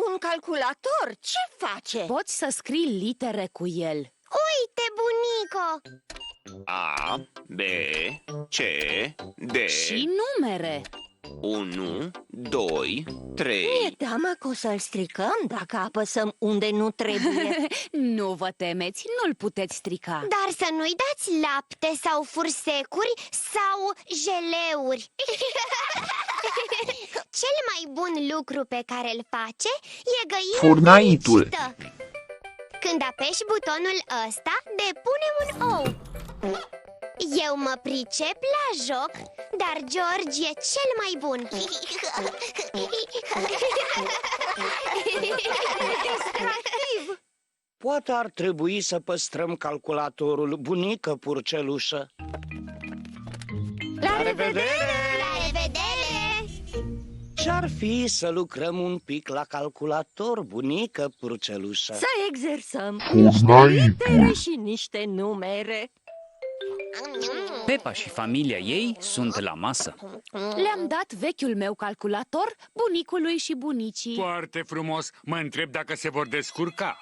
Un calculator? Ce face? Poți să scrii litere cu el. Uite, bunico! A, B, C, D. Și numere. 1, 2, 3. Mi-e teamă că o să-l stricăm dacă apăsăm unde nu trebuie. Nu vă temeți, nu-l puteți strica. Dar să nu-i dați lapte sau fursecuri sau jeleuri. Cel mai bun lucru pe care îl face e găina Furnaitul. fericită. Când apeși butonul ăsta, depunem un ou. Eu mă pricep la joc, dar George e cel mai bun. Poate ar trebui să păstrăm calculatorul, bunică purcelușă. La revedere! La revedere! Ce-ar fi să lucrăm un pic la calculator, bunică purcelușă? Să exersăm Furnaitul. litere și niște numere. Pepa și familia ei sunt la masă. Le-am dat vechiul meu calculator bunicului și bunicii. Foarte frumos. Mă întreb dacă se vor descurca.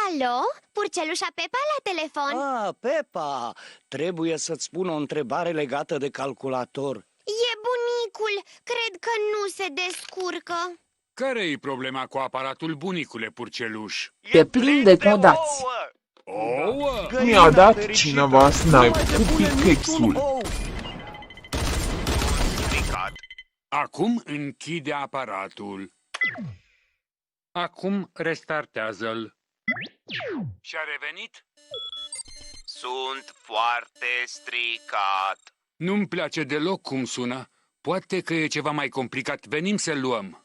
Alo? Purcelușa Pepa la telefon? Ah, Pepa, trebuie să-ți spun o întrebare legată de calculator. E bunicul, cred că nu se descurcă. Care-i problema cu aparatul, bunicule Purceluș? Pe plin de codați. Ouă! Mi-a dat cineva snipe cu pickaxe-ul. Acum închide aparatul. Acum restartează-l. Și-a revenit? Sunt foarte stricat. Nu-mi place deloc cum sună. Poate că e ceva mai complicat. Venim să-l luăm.